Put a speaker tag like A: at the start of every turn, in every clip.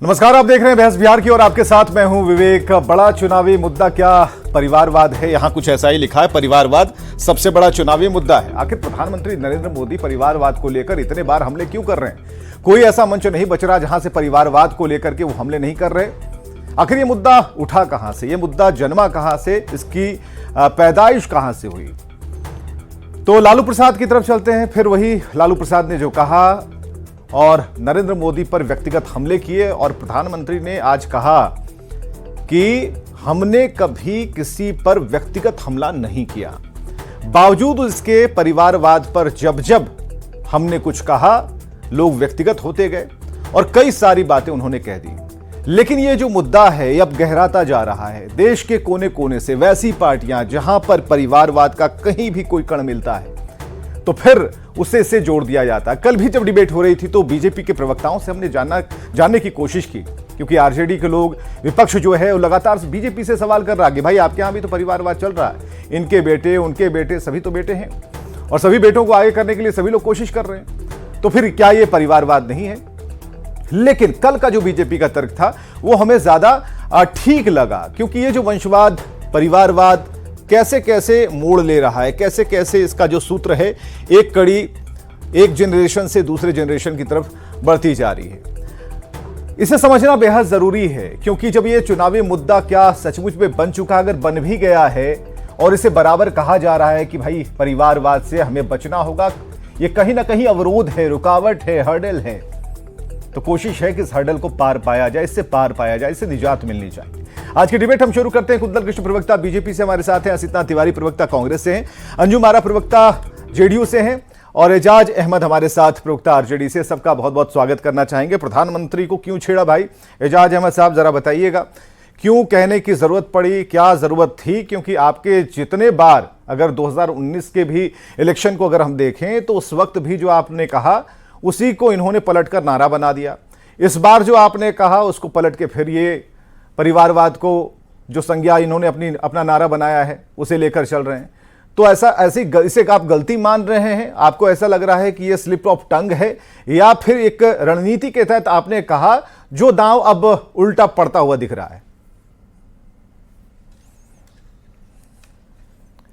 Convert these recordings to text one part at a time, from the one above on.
A: नमस्कार, आप देख रहे हैं बहस बिहार की और आपके साथ मैं हूं विवेक। बड़ा चुनावी मुद्दा क्या परिवारवाद है? यहां कुछ ऐसा ही लिखा है, परिवारवाद सबसे बड़ा चुनावी मुद्दा है। आखिर प्रधानमंत्री नरेंद्र मोदी परिवारवाद को लेकर इतने बार हमले क्यों कर रहे हैं? कोई ऐसा मंच नहीं बच रहा जहां से परिवारवाद को लेकर के वो हमले नहीं कर रहे। आखिर ये मुद्दा उठा कहां से, ये मुद्दा जन्मा कहां से, इसकी पैदाइश कहां से हुई? तो लालू प्रसाद की तरफ चलते हैं। फिर वही लालू प्रसाद ने जो कहा और नरेंद्र मोदी पर व्यक्तिगत हमले किए, और प्रधानमंत्री ने आज कहा कि हमने कभी किसी पर व्यक्तिगत हमला नहीं किया। बावजूद इसके परिवारवाद पर जब जब हमने कुछ कहा, लोग व्यक्तिगत होते गए और कई सारी बातें उन्होंने कह दी। लेकिन ये जो मुद्दा है ये अब गहराता जा रहा है। देश के कोने कोने से वैसी पार्टियां जहां पर परिवारवाद का कहीं भी कोई कण मिलता है तो फिर उसे इससे जोड़ दिया जाता है। कल भी जब डिबेट हो रही थी तो बीजेपी के प्रवक्ताओं से हमने जानने की कोशिश की, क्योंकि आरजेडी के लोग, विपक्ष जो है वो लगातार बीजेपी से सवाल कर रहा है कि भाई आपके यहां भी तो परिवारवाद चल रहा है, इनके बेटे, उनके बेटे, सभी तो बेटे हैं और सभी बेटों को आगे करने के लिए सभी लोग कोशिश कर रहे हैं, तो फिर क्या ये परिवारवाद नहीं है? लेकिन कल का जो बीजेपी का तर्क था वो हमें ज्यादा ठीक लगा, क्योंकि ये जो वंशवाद, परिवारवाद कैसे कैसे मोड़ ले रहा है, कैसे कैसे इसका जो सूत्र है एक कड़ी एक जनरेशन से दूसरे जनरेशन की तरफ बढ़ती जा रही है। इसे समझना बेहद जरूरी है, क्योंकि जब ये चुनावी मुद्दा क्या सचमुच में बन चुका, अगर बन भी गया है और इसे बराबर कहा जा रहा है कि भाई परिवारवाद से हमें बचना होगा, ये कहीं ना कहीं अवरोध है, रुकावट है, हर्डल है, तो कोशिश है कि इस हर्डल को पार पाया जाए, इससे पार पाया जाए, इससे निजात मिलनी चाहिए। आज की डिबेट हम शुरू करते हैं। कुंदन कृष्ण प्रवक्ता बीजेपी से हमारे साथ हैं, असिता तिवारी प्रवक्ता कांग्रेस से हैं, अंजुम आरा प्रवक्ता जेडीयू से हैं और एजाज अहमद हमारे साथ प्रवक्ता आरजेडी से। सबका बहुत बहुत स्वागत करना चाहेंगे। प्रधानमंत्री को क्यों छेड़ा भाई? एजाज अहमद साहब जरा बताइएगा, क्यों कहने की जरूरत पड़ी, क्या जरूरत थी? क्योंकि आपके जितने बार, अगर 2019 के भी इलेक्शन को अगर हम देखें तो उस वक्त भी जो आपने कहा उसी को इन्होंने पलटकर नारा बना दिया। इस बार जो आपने कहा उसको पलट के फिर ये परिवारवाद को जो संज्ञा इन्होंने अपना नारा बनाया है उसे लेकर चल रहे हैं। तो इसे आप गलती मान रहे हैं? आपको ऐसा लग रहा है कि ये स्लिप ऑफ टंग है, या फिर एक रणनीति के तहत आपने कहा जो दांव अब उल्टा पड़ता हुआ दिख रहा है?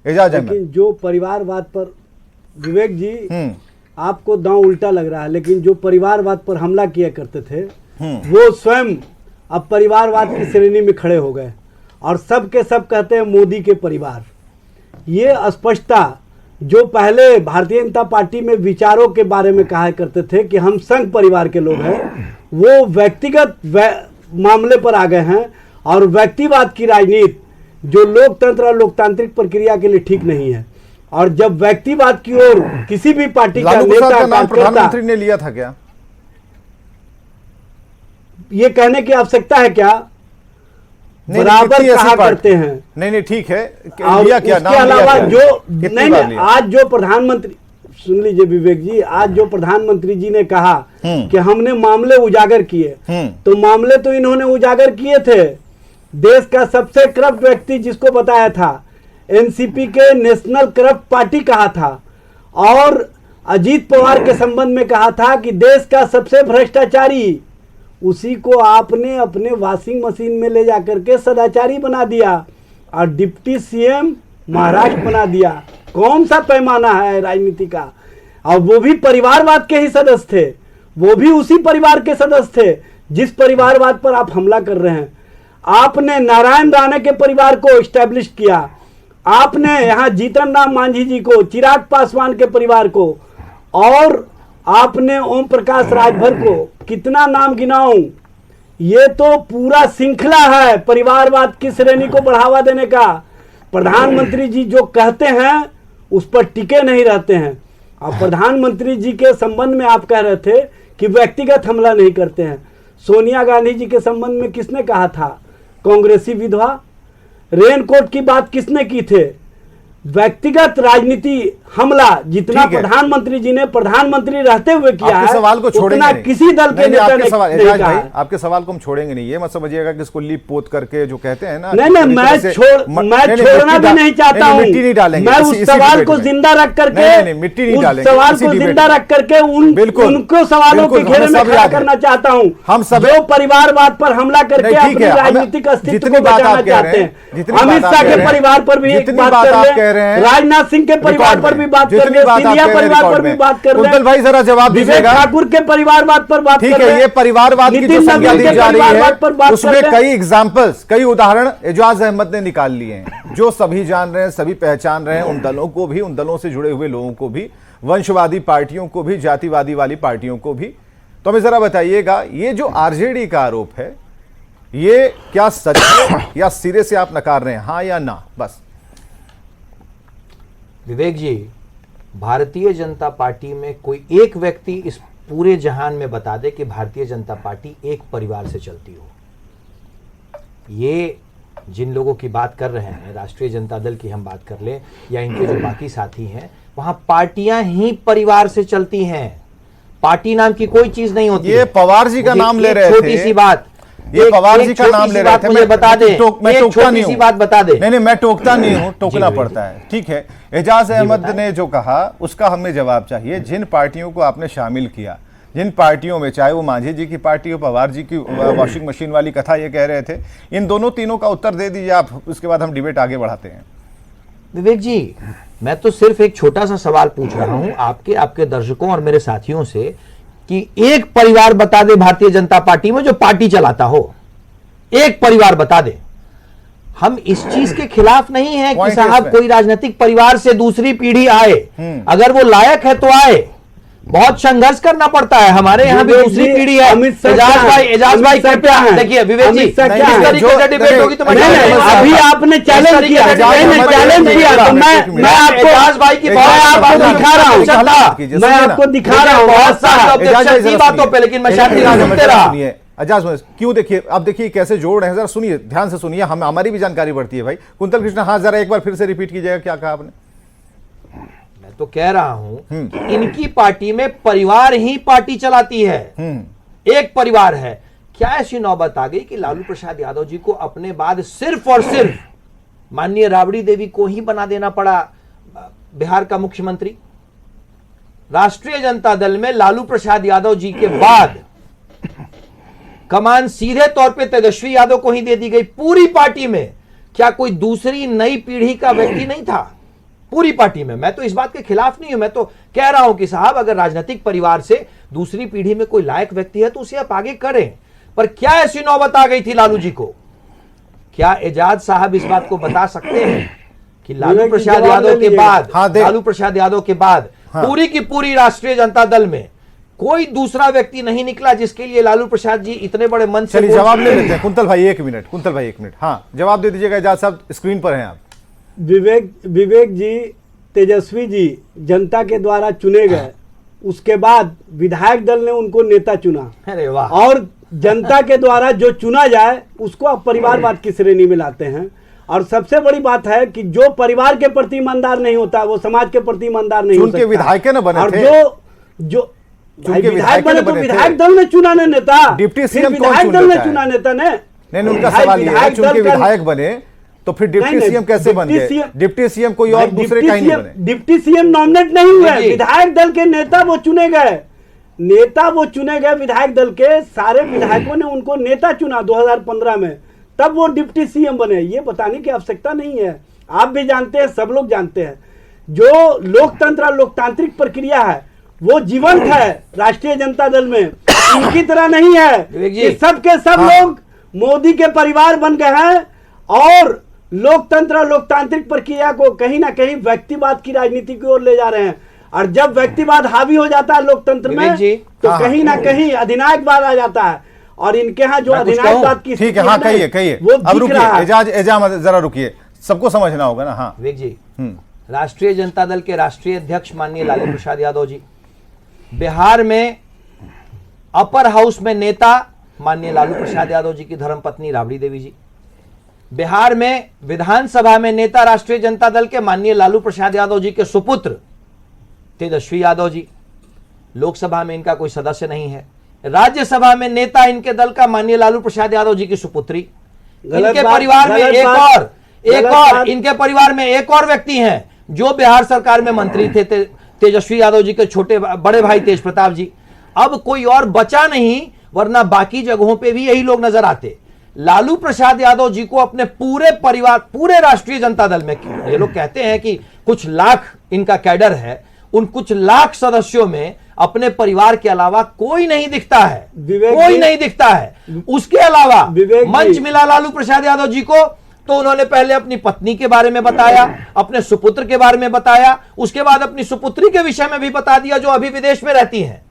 A: एजाज अहमद,
B: जो परिवारवाद पर विवेक जी आपको दांव उल्टा लग रहा है, लेकिन जो परिवारवाद पर हमला किया करते थे वो स्वयं अब परिवारवाद की श्रेणी में खड़े हो गए और सब के सब कहते हैं मोदी के परिवार। ये स्पष्टता जो पहले भारतीय जनता पार्टी में विचारों के बारे में कहा करते थे कि हम संघ परिवार के लोग हैं, वो व्यक्तिगत मामले पर आ गए हैं और व्यक्तिवाद की राजनीति जो लोकतंत्र और लोकतांत्रिक प्रक्रिया के लिए ठीक नहीं है। और जब व्यक्तिवाद की ओर किसी भी पार्टी का नेता
A: नाम प्रधानमंत्री ने लिया था क्या?
B: ये कहने की आवश्यकता है क्या? बराबर कहा करते हैं।
A: नहीं ठीक है, लिया क्या?
B: उसके अलावा जो नहीं, आज जो प्रधानमंत्री, सुन लीजिए विवेक जी, आज जो प्रधानमंत्री जी ने कहा कि हमने मामले उजागर किए, तो मामले तो इन्होंने उजागर किए थे। देश का सबसे करप्ट व्यक्ति जिसको बताया था, एनसीपी के नेशनल करप्ट पार्टी कहा था, और अजीत पवार के संबंध में कहा था कि देश का सबसे भ्रष्टाचारी, उसी को आपने अपने वॉशिंग मशीन में ले जाकर के सदाचारी बना दिया और डिप्टी सीएम महाराष्ट्र बना दिया। कौन सा पैमाना है राजनीति का? और वो भी परिवारवाद के ही सदस्य थे, वो भी उसी परिवार के सदस्य थे जिस परिवारवाद पर आप हमला कर रहे हैं। आपने नारायण राणे के परिवार को एस्टैब्लिश किया, आपने यहाँ जीतन राम मांझी जी को, चिराग पासवान के परिवार को, और आपने ओम प्रकाश राजभर को, कितना नाम गिनाऊं? ये तो पूरा श्रृंखला है परिवारवाद की श्रेणी को बढ़ावा देने का। प्रधानमंत्री जी जो कहते हैं उस पर टिके नहीं रहते हैं। और प्रधानमंत्री जी के संबंध में आप कह रहे थे कि व्यक्तिगत हमला नहीं करते हैं। सोनिया गांधी जी के संबंध में किसने कहा था? कांग्रेसी विधवा। रेनकोट की बात किसने की थे? व्यक्तिगत राजनीति हमला जितना
A: ठीक है।
B: प्रधानमंत्री जी ने प्रधानमंत्री रहते हुए किया
A: आपके
B: है,
A: सवाल को छोड़ेंगे
B: उतना
A: नहीं।
B: किसी दल के
A: नहीं,
B: नेता
A: आपके
B: ने
A: सवाल,
B: नहीं
A: एजाज
B: कहा
A: भाई,
B: है।
A: आपके सवाल को हम छोड़ेंगे नहीं। ये मत समझिएगा कि इसको लीप पोत करके जो कहते हैं ना,
B: नहीं नहीं,
A: पूरी
B: मैं
A: तरह से
B: छोड़ना भी नहीं चाहता हूं।
A: मिट्टी नहीं डालेंगे
B: मैं
A: इसी-
B: उस
A: इसी
B: सवाल
A: डिबेट
B: को
A: में।
B: जिंदा रख करके
A: नहीं, मिट्टी नहीं
B: उस
A: डालेंगे
B: सवाल
A: इसी
B: को
A: डिबेट
B: जिंदा
A: में।
B: रख करके
A: बिल्कुल,
B: उनको सवालों के
A: बिल्कुल,
B: घेरे
A: हमें
B: में
A: सब
B: खड़ा
A: याद है।
B: करना चाहता हूं।
A: हम सब
B: जो परिवारवाद पर हमला करके
A: नहीं, ठीक
B: अपनी
A: है, हमें-
B: राजनीतिक अस्तित्व
A: जितनी
B: को
A: बात
B: बचाना
A: आप कह रहे
B: चाहते
A: हैं,
B: हैं।
A: जितनी बात
B: अमित
A: आप
B: शाह
A: कह
B: के
A: रहे हैं,
B: परिवार पर भी एक
A: जितनी
B: बात
A: बात
B: कर
A: आप
B: ले,
A: कह रहे हैं,
B: राजनाथ सिंह के परिवार
A: रिकॉर्ड
B: पर
A: में,
B: भी बात कर
A: जितनी
B: ले,
A: बात आप
B: सिंधिया
A: कह रहे हैं
B: परिवार
A: रिकॉर्ड
B: पर भी
A: में।
B: बात कर ले,
A: कुंतल भाई जरा जवाब
B: विवेक
A: दीजिएगा।
B: ठाकुर के परिवारवाद पर बात
A: ठीक
B: कर
A: है,
B: ले,
A: ये परिवारवाद की जो
B: नितिन
A: संज्ञा
B: नवीन
A: दी
B: के
A: जा रही
B: परिवारवाद पर
A: है
B: बात
A: उसमें
B: कर ले।
A: कई एग्जाम्पल्स, कई उदाहरण एजाज अहमद ने निकाल लिए हैं, जो सभी जान रहे हैं, सभी पहचान रहे हैं, उन दलों को भी, उन दलों से जुड़े हुए लोगों को भी, वंशवादी पार्टियों को भी, जातिवादी वाली पार्टियों को भी। तो हमें जरा बताइएगा, ये जो आरजेडी का आरोप है, ये क्या सच है या सिरे से आप नकार रहे हैं, हाँ या ना? बस
C: विवेक जी, भारतीय जनता पार्टी में कोई एक व्यक्ति इस पूरे जहान में बता दे कि भारतीय जनता पार्टी एक परिवार से चलती हो। ये जिन लोगों की बात कर रहे हैं, राष्ट्रीय जनता दल की हम बात कर लें या इनके जो बाकी साथी हैं, वहां पार्टियां ही परिवार से चलती हैं। पार्टी नाम की कोई चीज नहीं होती।
A: ये पवार जी का
C: मुझे
A: नाम ले
C: एक
A: रहे थे।
C: छोटी सी बात,
A: ये
C: एक-
A: पवार
C: एक
A: जी का
C: छोटी
A: नाम
C: सी
A: ले रहे
C: बात
A: थे।
C: मुझे बता दे,
A: मैं
C: एक
A: टोकता
C: छोटी
A: नहीं
C: सी
A: हूं।
C: बात बता दे।
A: नहीं, मैं टोकता नहीं हूं, टोकना
C: जी,
A: पड़ता है। ठीक है, एजाज अहमद
C: बताएं।
A: ने जो कहा उसका हमें जवाब चाहिए। जिन पार्टियों को आपने शामिल किया, जिन पार्टियों में, चाहे वो मांझी जी की पार्टी हो, पवार जी की वॉशिंग मशीन वाली कथा ये कह रहे थे, इन दोनों तीनों का उत्तर दे दीजिए आप, उसके बाद हम डिबेट आगे बढ़ाते हैं।
C: विवेक जी, मैं तो सिर्फ एक छोटा सा सवाल पूछ रहा हूं आपके दर्शकों और मेरे साथियों से कि एक परिवार बता दे भारतीय जनता पार्टी में जो पार्टी चलाता हो। एक परिवार बता दे। हम इस चीज के खिलाफ नहीं है कि
A: Point
C: साहब
A: इसमें।
C: कोई राजनीतिक परिवार से दूसरी पीढ़ी आए, अगर वो लायक है तो आए। बहुत संघर्ष करना पड़ता है, हमारे यहाँ भी
B: विवेक
C: दूसरी
B: जी,
C: पीढ़ी है।
B: अमित शाह
C: एजाज
B: क्या है?
C: भाई, एजाज भाई
B: अमित शाह
C: कृपया
B: क्या है?
C: देखिए विवेक जी,
B: अमित शाह
C: इस
B: क्या है?
C: तरीके से डिबेट होगी तो मैं
B: नहीं, नहीं, अभी आपने चैलेंज किया, मैंने चैलेंज किया, तो मैं आपको
C: एजाज भाई की बहुत
B: मैं आपको
C: बात
B: दिखा रहा हूं,
A: कीजिए,
B: मैं
A: सुनिए ना।
B: आपको दिखा रहा हूं
C: बहुत सारे
A: एजाज
C: ऑब्जेक्शन
A: भाई
C: की
A: जरा
C: बातों
A: सुनिए।
C: पे, लेकिन मैं शांति से
A: एजाज
C: सुनते रहा।
A: सुनिए, एजाज भाई, क्यों देखिए, अब देखिए कैसे जोड़ रहे हैं, जरा सुनिए, ध्यान से सुनिए, हम हमारी भी जानकारी बढ़ती है भाई। कुंतल कृष्ण, हाँ जरा एक बार फिर से रिपीट कीजिएगा, क्या कहा आपने?
C: मैं तो कह रहा हूं कि इनकी पार्टी में परिवार ही पार्टी चलाती है, एक परिवार है। क्या ऐसी नौबत आ गई कि लालू प्रसाद यादव जी को अपने बाद सिर्फ और सिर्फ माननीय राबड़ी देवी को ही बना देना पड़ा बिहार का मुख्यमंत्री? राष्ट्रीय जनता दल में लालू प्रसाद यादव जी के बाद कमान सीधे तौर पे तेजस्वी यादव को ही दे दी गई। पूरी पार्टी में क्या कोई दूसरी नई पीढ़ी का व्यक्ति नहीं था? पूरी पार्टी में। मैं तो इस बात के खिलाफ नहीं हूं, मैं तो कह रहा हूं कि साहब अगर राजनीतिक परिवार से दूसरी पीढ़ी में कोई लायक व्यक्ति है तो उसे आप आगे करें। पर क्या ऐसी नौबत आ गई थी लालू जी को? क्या एजाज साहब इस बात को बता सकते हैं कि लालू प्रसाद यादव के बाद, लालू प्रसाद यादव के बाद पूरी की पूरी राष्ट्रीय जनता दल में कोई दूसरा व्यक्ति नहीं निकला जिसके लिए लालू प्रसाद जी इतने बड़े मन से?
A: चलिए जवाब ले लेते हैं। कुंतल भाई एक मिनट, कुंतल भाई एक मिनट, हाँ जवाब दे दीजिएगा। एजाज साहब स्क्रीन पर हैं आप।
B: विवेक जी, तेजस्वी जी जनता के द्वारा चुने गए, उसके बाद विधायक दल ने उनको नेता चुना।
C: अरे वाह।
B: और जनता के द्वारा जो चुना जाए उसको आप परिवारवाद की श्रेणी में लाते हैं। और सबसे बड़ी बात है कि जो परिवार के प्रति ईमानदार नहीं होता वो समाज के प्रति ईमानदार नहीं हो सकता।
A: चुन के विधायक न बने
B: और
A: थे।
B: जो
A: चुन के
B: विधायक बने तो
A: बने थे।
B: विधायक दल ने चुना ने नेता,
A: डिप्टी
B: फिर
A: सीएम कौन
B: विधायक
A: चुन
B: दल ने
A: लेता है?
B: चुना नेता ने।
A: नहीं, उनका सवाल ये है, चुन के विधायक बने तो फिर डिप्टी
B: नहीं,
A: सीएम कैसे बन
B: डिप्टी
A: गए?
B: सीएम-
A: डिप्टी सीएम कोई और दूसरे का ही नहीं बने।
B: डिप्टी सीएम नॉमिनेट नहीं हुए,
C: जी।
B: विधायक दल के नेता वो चुने गए। नेता वो चुने गए विधायक दल के, सारे विधायकों ने उनको नेता चुना 2015 में, तब वो डिप्टी सीएम बने। ये बताने की आवश्यकता नहीं है, आप भी जानते हैं, सब लोग जानते हैं। जो लोकतंत्र और लोकतांत्रिक प्रक्रिया है वो जीवंत है राष्ट्रीय जनता दल में, इनकी तरह नहीं है कि सब के सब लोग मोदी के परिवार बन गए हैं और लोकतंत्र और लोकतांत्रिक प्रक्रिया को कहीं ना कहीं व्यक्तिवाद की राजनीति की ओर ले जा रहे हैं। और जब व्यक्तिवाद हावी हो जाता है लोकतंत्र में तो कहीं ना कहीं अधिनायकवाद आ जाता है। और इनके यहाँ जो अधिनायकवाद की
A: ठीक है, हाँ कहिए कहिए, अब रुकिए एजाज, एजाज जरा रुकिए, सबको समझना होगा ना। हाँ
C: विवेक जी, राष्ट्रीय जनता दल के राष्ट्रीय अध्यक्ष माननीय लालू प्रसाद यादव जी, बिहार में अपर हाउस में नेता माननीय लालू प्रसाद यादव जी की धर्मपत्नी राबड़ी देवी जी, बिहार में विधानसभा में नेता राष्ट्रीय जनता दल के माननीय लालू प्रसाद यादव जी के सुपुत्र तेजस्वी यादव जी, लोकसभा में इनका कोई सदस्य नहीं है। राज्यसभा में नेता इनके दल का माननीय लालू प्रसाद यादव जी की सुपुत्री। इनके परिवार में इनके परिवार में एक और व्यक्ति हैं जो बिहार सरकार में मंत्री थे, तेजस्वी यादव जी के छोटे बड़े भाई तेज प्रताप जी। अब कोई और बचा नहीं, वरना बाकी जगहों पे भी यही लोग नजर आते। लालू प्रसाद यादव जी को अपने पूरे परिवार, पूरे राष्ट्रीय जनता दल में, ये लोग कहते हैं कि कुछ लाख इनका कैडर है, उन कुछ लाख सदस्यों में अपने परिवार के अलावा कोई नहीं दिखता है, कोई नहीं दिखता है। उसके अलावा मंच मिला लालू प्रसाद यादव जी को तो उन्होंने पहले अपनी पत्नी के बारे में बताया, अपने सुपुत्र के बारे में बताया, उसके बाद अपनी सुपुत्री के विषय में भी बता दिया जो अभी विदेश में रहती हैं।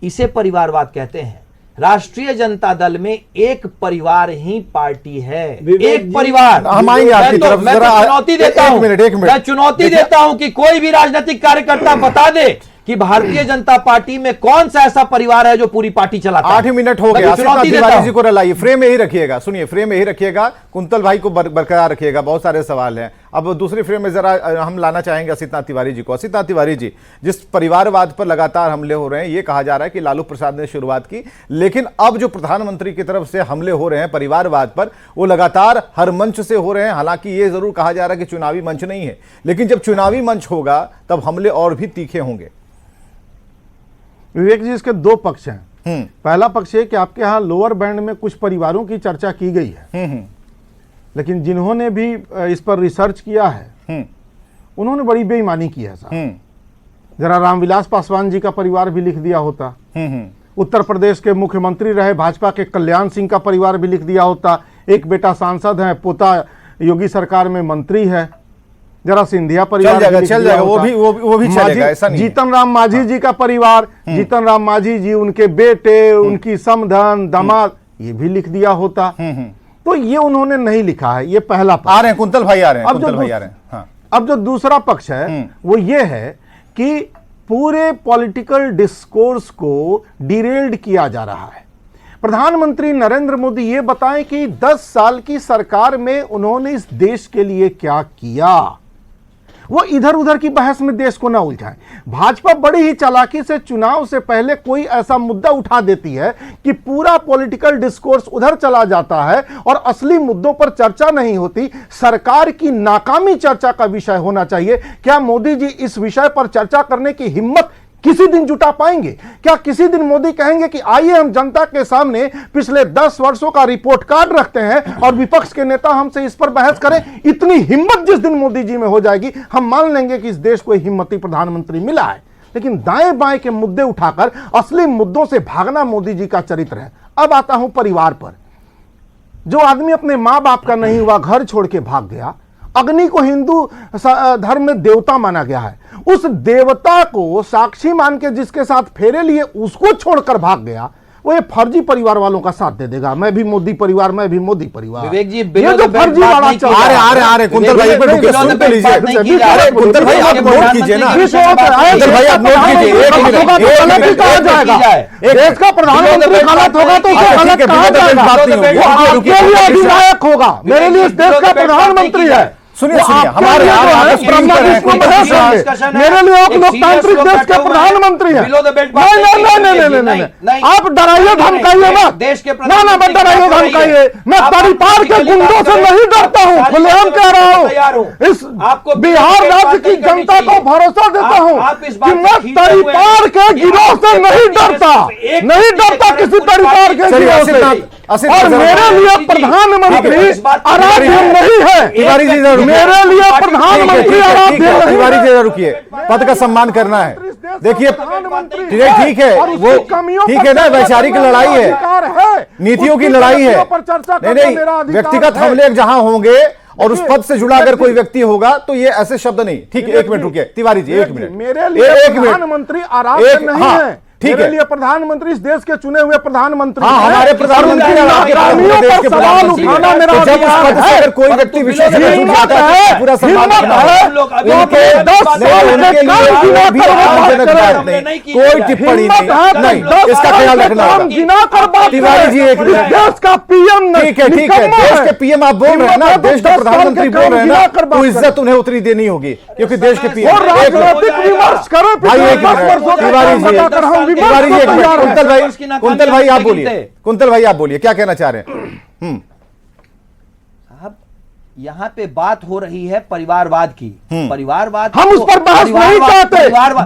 C: इसे परिवारवाद कहते हैं। राष्ट्रीय जनता दल में एक परिवार ही पार्टी है, एक परिवार।
A: हम आएंगे आपकी तरफ,
C: मैं तो चुनौती देता हूं, मैं चुनौती देता हूं कि कोई भी राजनीतिक कार्यकर्ता बता दे कि भारतीय जनता पार्टी में कौन सा ऐसा परिवार है जो पूरी पार्टी चलाता है।
A: 8 मिनट हो गए। तिवारी जी को रलाइए, फ्रेम यही रखिएगा, सुनिए फ्रेम यही रखिएगा, कुंतल भाई को बरकरार रखिएगा, बहुत सारे सवाल हैं। अब दूसरी फ्रेम में जरा हम लाना चाहेंगे असित नाथ तिवारी जी को। असित नाथ तिवारी जी, जिस परिवारवाद पर लगातार हमले हो रहे हैं, ये कहा जा रहा है कि लालू प्रसाद ने शुरुआत की, लेकिन अब जो प्रधानमंत्री की तरफ से हमले हो रहे हैं परिवारवाद पर, वो लगातार हर मंच से हो रहे हैं। हालांकि ये जरूर कहा जा रहा है कि चुनावी मंच नहीं है, लेकिन जब चुनावी मंच होगा तब हमले और भी तीखे होंगे।
D: विवेक जी, इसके दो पक्ष हैं। पहला पक्ष है कि आपके यहाँ लोअर बैंड में कुछ परिवारों की चर्चा की गई है, लेकिन जिन्होंने भी इस पर रिसर्च किया है उन्होंने बड़ी बेईमानी की है साहब। जरा रामविलास पासवान जी का परिवार भी लिख दिया होता, उत्तर प्रदेश के मुख्यमंत्री रहे भाजपा के कल्याण सिंह का परिवार भी लिख दिया होता, एक बेटा सांसद है, पोता योगी सरकार में मंत्री है, जरा सिंधिया परिवार
A: चल जाएगा, वो भी चलेगा, ऐसा नहीं।
D: जीतन राम मांझी जी का परिवार, जीतन राम मांझी जी, उनके बेटे, उनकी समधन, दामाद, ये भी लिख दिया होता। तो ये उन्होंने नहीं लिखा है। ये पहला पक्ष।
A: आ रहे हैं कुंतल भाई, आ रहे हैं, कुंतल भाई आ रहे हैं। हाँ।
D: अब जो दूसरा पक्ष है वो ये है कि पूरे पॉलिटिकल डिस्कोर्स को डिरेल्ड किया जा रहा है। प्रधानमंत्री नरेंद्र मोदी ये बताएं कि 10 साल की सरकार में उन्होंने इस देश के लिए क्या किया। वो इधर उधर की बहस में देश को ना उलझाए। भाजपा बड़ी ही चालाकी से चुनाव से पहले कोई ऐसा मुद्दा उठा देती है कि पूरा पॉलिटिकल डिस्कोर्स उधर चला जाता है और असली मुद्दों पर चर्चा नहीं होती। सरकार की नाकामी चर्चा का विषय होना चाहिए। क्या मोदी जी इस विषय पर चर्चा करने की हिम्मत किसी दिन जुटा पाएंगे? क्या किसी दिन मोदी कहेंगे कि आइए हम जनता के सामने पिछले 10 वर्षों का रिपोर्ट कार्ड रखते हैं और विपक्ष के नेता हमसे इस पर बहस करें? इतनी हिम्मत जिस दिन मोदी जी में हो जाएगी, हम मान लेंगे कि इस देश को हिम्मती प्रधानमंत्री मिला है। लेकिन दाएं बाएं के मुद्दे उठाकर असली मुद्दों से भागना मोदी जी का चरित्र है। अब आता हूं परिवार पर। जो आदमी अपने मां बाप का नहीं हुआ, घर छोड़ के भाग गया, अग्नि को हिंदू धर्म में देवता माना गया है, उस देवता को साक्षी मान के जिसके साथ फेरे लिए उसको छोड़कर भाग गया, वो ये फर्जी परिवार वालों का साथ दे देगा। मैं भी मोदी परिवार, मैं भी मोदी परिवार।
C: विवेक जी,
D: ये जो फर्जी वाला चल रहा है।
A: आ रहे कुंतल भाई, एक मिनट रुकिए, सुन तो लीजिए। अरे कुंतल भाई, आप नोट कीजिए ना। कुंतल भाई, आप नोट कीजिए, एक मिनट।
D: कहा जाएगा देश का प्रधानमंत्री गलत होगा तो उसे गलत कहा जाएगा। आपके लिए अधिनायक होगा, मेरे लिए इस देश का प्रधानमंत्री है।
A: सुनिए हमारे
D: मेरे लिए एक लोकतांत्रिक देश के प्रधानमंत्री है। नहीं, आप डराइए धमकाइए मत। ना मत डराइए धमकाइए। मैं परिवार के गुंडों से नहीं डरता हूँ, खुलेआम कह रहा हूँ। इस बिहार राज्य की जनता को भरोसा देता हूँ कि मैं परिवार के गिरोह से नहीं डरता किसी परिवार के गिरोह से। और मेरे लिए प्रधानमंत्री आराध्य नहीं है। मेरे लिए प्रधानमंत्री आराध्य नहीं।
A: तिवारी जी रुकिए, पद का सम्मान करना है। देखिए ठीक है, वो ठीक है ना, वैचारिक लड़ाई है, नीतियों की लड़ाई है। नहीं, व्यक्तिगत हमले जहां होंगे और उस पद से जुड़ा अगर कोई व्यक्ति होगा तो ये ऐसे शब्द नहीं। ठीक है, एक मिनट रुकिए तिवारी जी, एक मिनट।
D: मेरे लिए प्रधानमंत्री आराध्य नहीं है।
A: ठीक
D: मेरे
A: है।
D: लिए प्रधानमंत्री इस देश के चुने हुए प्रधानमंत्री
A: हाँ,
D: हैं।
A: हमारे प्रधानमंत्री
D: और
A: हैं,
D: ग्रामीणों
A: देश
D: पर
A: के
D: सवाल
A: प्रधानमंत्री
D: उठाना
A: हैं।
D: मेरा
A: तो जब उस
D: अधिकार
A: पद से
D: है।
A: अगर कोई व्यक्ति विशेष
C: हिम्मत
A: रूप से आता है तो पूरा सम्मान
D: हिम्मत
A: करना
D: है।
A: होगा।
C: लोग अभी
A: उनके
C: लोग
D: 10
C: बात
D: साल
C: नहीं,
D: के
A: उनके
D: काम
A: लिए
D: गिना
A: भी
D: कर वो बात
A: आमजनक
D: करें।
A: बात
C: हमने नहीं
A: नहीं,
C: की
A: कोई
C: जाए।
A: टिप्पणी
D: हिम्मत
A: नहीं,
D: है
A: नहीं,
D: दस
A: इसका
D: साल
A: ख्याल
D: के
A: रखना
D: काम
A: होगा।
D: गिना कर बात
A: तिवारी जी, एक
D: करें।
A: मिनट।
D: देश का पीएम
A: ठीक है, देश के पीएम आप बोल रहे हैं ना, देश के प्रधानमंत्री बोल रहे हैं ना, तो इज्जत उन्हें उतनी देनी होगी, क्योंकि देश के पीएम।
D: और राजनीतिक विमर्श करें।
A: भाई एक मिनट, तिवारी जी, तिवारी जी एक मिनट, कुंतल भाई आप बोलिए, कुंतल भाई आप बोलिए, क्या कहना चाह रहे हैं?
C: साहब, यहाँ पे बात हो रही है परिवारवाद की। परिवारवाद
D: हम उस पर बहस नहीं चाहते।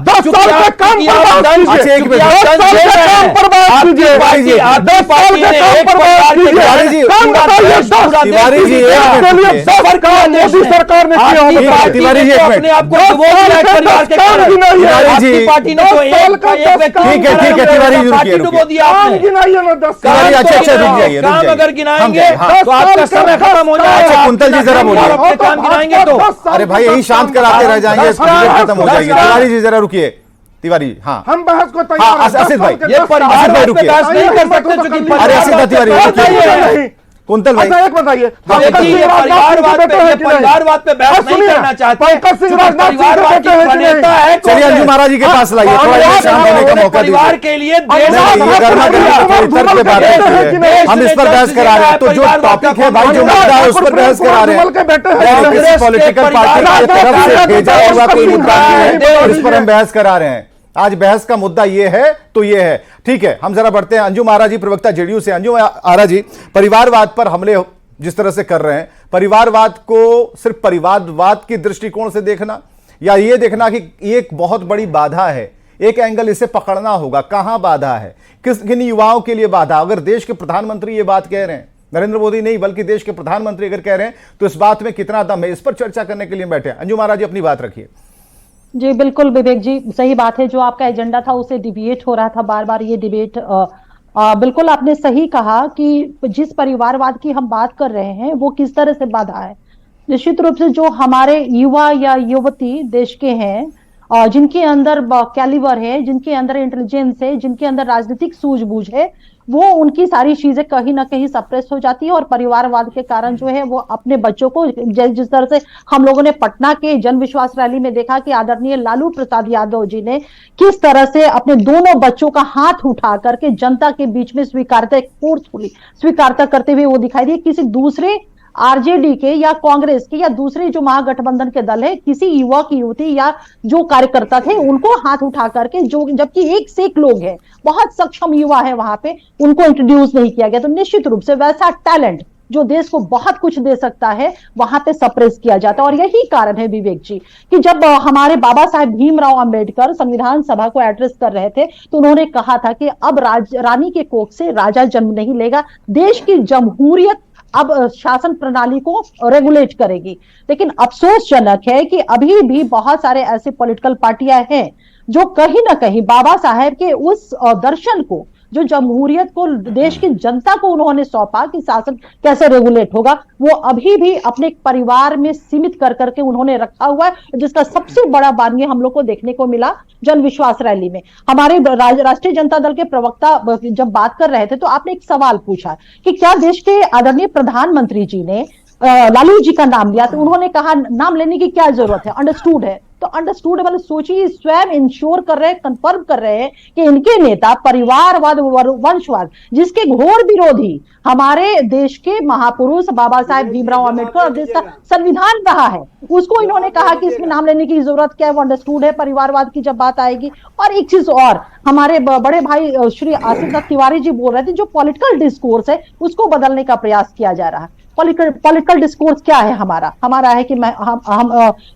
D: 10 साल के काम पर बात कीजिए।
A: अच्छा, एक मिनट।
D: 10 साल के काम पर बात कीजिए। 10 साल के काम पर बात कीजिए।
A: तिवारी जी,
D: काम बताइए।
A: तिवारी जी, एक
D: देश के लिए
A: मिनट।
D: 10 काम मोदी सरकार ने किया हो बताइए।
A: तिवारी जी, एक मिनट।
C: अपने आप को डुबो दिया है परिवार के कारण।
A: तिवारी जी,
C: आपकी पार्टी ने तो एक व्यक्ति
A: ठीक है, ठीक है, तिवारी जी,
C: पार्टी
A: रुकिए,
C: डुबो दिया
D: काम
C: आपने।
D: गिनाइए ना 10
A: तिवारी,
D: साल।
A: अच्छा, रुक जाइए, रुक
C: काम
A: जाइए।
C: अगर गिनाएंगे
A: हाँ।
C: तो आपका समय खत्म हो जाएगा।
A: अच्छा, कुंतल जी, जरा बोलिए।
C: अपने काम गिनाएंगे तो
A: अरे भाई, यही शांत कराते रह जाएंगे, खत्म हो जाएगी। तिवारी जी जरा रुकिए, तिवारी, हाँ
D: हम बहस को
A: हाँ,
D: तैयार हैं।
A: आसिफ भाई,
D: 10 साल के
C: ये
D: 10
C: परिवार
A: आसिफ भाई,
C: पे
A: रुकिए।
C: बहस नहीं कर सकते चूंकि
A: अरे आसिफ तिवारी,
C: बताइए।
A: कुंतल भाई,
D: अच्छा, एक बताइए,
C: देखिए, ये परिवारवाद पे बहस नहीं करना चाहते।
D: पंकज सिंह राजनाथ सिंह
C: परिवारवाद की प्रणेता है
A: चलिए अंजू महाराज जी के पास लाइए, थोड़ा देर शांत होने का मौका
C: परिवार
A: दीजिए।
C: के लिए
A: नहीं, ये गर्मा गर्मी तो थोड़ी तर्क के बात होती है। हम इस पर बहस करा रहे हैं, तो जो टॉपिक है भाई, जो मुद्दा है उस पर बहस करा रहे हैं। किसी पॉलिटिकल पार्टी की तरफ से भेजा हुआ कोई मुद्दा नहीं है, इस पर हम बहस करा रहे हैं। आज बहस का मुद्दा ये है तो ये है, ठीक है। हम जरा बढ़ते हैं। अंजुम आरा जी, प्रवक्ता जेडीयू से। अंजुम आरा जी, परिवारवाद पर हमले जिस तरह से कर रहे हैं, परिवारवाद को सिर्फ परिवारवाद के दृष्टिकोण से देखना, या ये देखना कि ये एक बहुत बड़ी बाधा है, एक एंगल इसे पकड़ना होगा, कहां बाधा है, किन युवाओं के लिए बाधा? अगर देश के प्रधानमंत्री ये बात कह रहे हैं, नरेंद्र मोदी नहीं बल्कि देश के प्रधानमंत्री अगर कह रहे हैं, तो इस बात में कितना दम है, इस पर चर्चा करने के लिए बैठे हैं। अंजुम आरा जी, अपनी बात रखिए।
E: जी बिल्कुल विवेक जी, सही बात है। जो आपका एजेंडा था उसे डिबेट हो रहा था बार बार, ये डिबेट बिल्कुल आपने सही कहा कि जिस परिवारवाद की हम बात कर रहे हैं वो किस तरह से बाधा है। निश्चित रूप से जो हमारे युवा या युवती देश के हैं, जिनके अंदर कैलिबर है, जिनके अंदर इंटेलिजेंस है, जिनके अंदर राजनीतिक सूझबूझ है, वो उनकी सारी चीजें कहीं ना कहीं सप्रेस हो जाती है। और परिवारवाद के कारण जो है वो अपने बच्चों को, जिस तरह से हम लोगों ने पटना के जन विश्वास रैली में देखा कि आदरणीय लालू प्रसाद यादव जी ने किस तरह से अपने दोनों बच्चों का हाथ उठा करके जनता के बीच में फोर्सफुली स्वीकारता करते हुए वो दिखाई दिए। किसी दूसरे आरजेडी के या कांग्रेस के या दूसरे जो महागठबंधन के दल है, किसी युवा की युवती या जो कार्यकर्ता थे उनको हाथ उठा करके, जो जबकि एक से एक लोग हैं, बहुत सक्षम युवा है वहां पे, उनको इंट्रोड्यूस नहीं किया गया। तो निश्चित रूप से वैसा टैलेंट जो देश को बहुत कुछ दे सकता है वहां पे सप्रेस किया जाता है। और यही कारण है विवेक जी कि जब हमारे बाबा साहेब भीमराव अंबेडकर संविधान सभा को एड्रेस कर रहे थे तो उन्होंने कहा था कि अब रानी के कोख से राजा जन्म नहीं लेगा, देश की जमहूरियत अब शासन प्रणाली को रेगुलेट करेगी। लेकिन अफसोसजनक है कि अभी भी बहुत सारे ऐसे पॉलिटिकल पार्टियां हैं जो कहीं ना कहीं बाबा साहेब के उस दर्शन को, जो जमहूरियत को देश की जनता को उन्होंने सौंपा कि शासन कैसे रेगुलेट होगा, वो अभी भी अपने परिवार में सीमित कर करके उन्होंने रखा हुआ है, जिसका सबसे बड़ा बानगी हम लोग को देखने को मिला जन विश्वास रैली में। हमारे राष्ट्रीय जनता दल के प्रवक्ता जब बात कर रहे थे तो आपने एक सवाल पूछा कि क्या देश के आदरणीय प्रधानमंत्री जी ने लालू जी का नाम लिया, तो उन्होंने कहा नाम लेने की क्या जरूरत है, अंडरस्टूड है। तो अंडरस्टूड मतलब सोचिए, स्वयं इंश्योर कर रहे हैं, कंफर्म कर रहे हैं कि इनके नेता परिवारवाद, वंशवाद, जिसके घोर विरोधी हमारे देश के महापुरुष बाबा साहेब भीमराव अम्बेडकर और देश का संविधान रहा है, उसको इन्होंने कहा कि इसमें नाम लेने की जरूरत क्या है, वो अंडरस्टूड है परिवारवाद की जब बात आएगी। और एक चीज और, हमारे बड़े भाई श्री आसिफ तिवारी जी बोल रहे थे, जो पॉलिटिकल डिस्कोर्स है उसको बदलने का प्रयास किया जा रहा है। पॉलिटिकल डिस्कोर्स क्या है हमारा है कि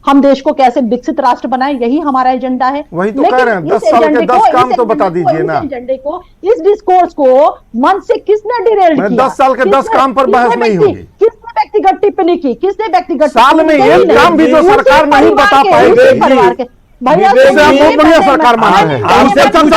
E: हम देश को कैसे विकसित राष्ट्र बनाएं, यही हमारा एजेंडा है।
D: वही तो कह रहे हैं, 10 साल के 10 काम तो बता दीजिए ना।
E: एजेंडे को, इस डिस्कोर्स को मन से किसने डिरेल किया?
D: 10 साल के 10 काम पर बहस नहीं होगी।
E: किसने व्यक्तिगत टिप्पणी की? किसने व्यक्तिगत
D: साल में एक काम भी तो सरकार नहीं बता पाएगी।
E: भैया
B: विवेक
E: सुनिए,
B: जी,
D: बहुत बढ़िया सरकार मान रहे हैं।
B: आपसे पूछ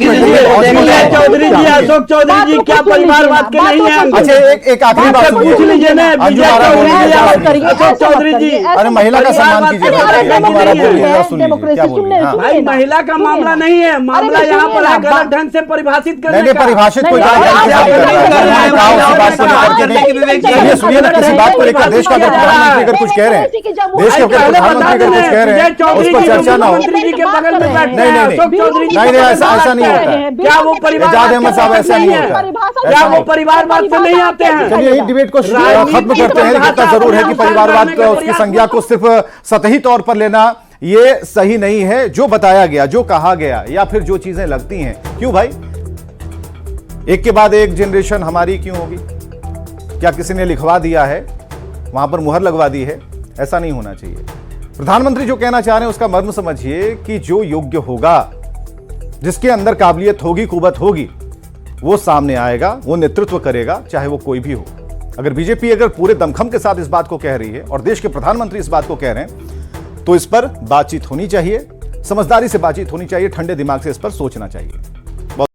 B: लीजिए चौधरी जी, अशोक चौधरी जी क्या परिवारवाद के नहीं है?
A: अच्छा, एक आखिरी बात
B: आपसे पूछ लीजिए ना,
A: अंजू
B: विजय
A: आरा
B: चौधरी
A: बोलिए,
B: जी,
A: ऐसा
E: करिए,
B: अशोक
E: ऐसा
B: चौधरी
E: मत
B: जी,
E: करिए,
A: अरे महिला का सम्मान कीजिए,
B: परिवारवाद
A: अंजू आरा बोलिए, जरा सुन लीजिए,
E: डेमोक्रेसी
A: क्या बोल रही हैं? हाँ।
B: भाई महिला का मामला नहीं है, मामला यहाँ पर है गलत ढंग से परिभाषित करने
A: नहीं
B: का।
A: परिभाषित कोई
E: नहीं,
A: गलत
E: आप-
A: नहीं
E: आप-
A: कर रहा है।
E: आप-
A: मैंने कहा उसी बात को लेकर के नहीं।
E: आप-
A: सुनिए ना, किसी बात को लेकर देश का अगर प्रधानमंत्री अगर कुछ कह रहे हैं, देश के अगर प्रधानमंत्री अगर कुछ कह रहे हैं, उस पर चर्चा ना हो।
B: मुख्यमंत्री जी के बगल में बैठे
A: नहीं,
B: हैं,
A: नहीं,
B: अशोक चौधरी जी
A: नहीं,
B: के
A: नहीं,
B: बगल
A: ऐसा
B: में
A: नहीं
B: बैठे
A: होता
B: हैं।
A: है।
B: क्या वो परिवार
A: एजाज अहमद साहब ऐसा नहीं होता है।
B: क्या वो परिवारवाद से नहीं आते हैं?
A: चलिए इस डिबेट को खत्म करते हैं। इतना जरूर है कि परिवारवाद का उसकी संज्ञा को सिर्फ सतही तौर पर लेना ये सही नहीं है। जो बताया गया, जो कहा गया, या फिर जो चीजें लगती हैं, क्यों भाई एक के बाद एक जनरेशन हमारी क्यों होगी? क्या किसी ने लिखवा दिया है, वहां पर मुहर लगवा दी है? ऐसा नहीं होना चाहिए। प्रधानमंत्री जो कहना चाह रहे हैं उसका मर्म समझिए कि जो योग्य होगा, जिसके अंदर काबिलियत होगी, कुवत होगी, वो सामने आएगा, वो नेतृत्व करेगा, चाहे वो कोई भी हो। अगर बीजेपी अगर पूरे दमखम के साथ इस बात को कह रही है और देश के प्रधानमंत्री इस बात को कह रहे हैं, तो इस पर बातचीत होनी चाहिए, समझदारी से बातचीत होनी चाहिए, ठंडे दिमाग से इस पर सोचना चाहिए।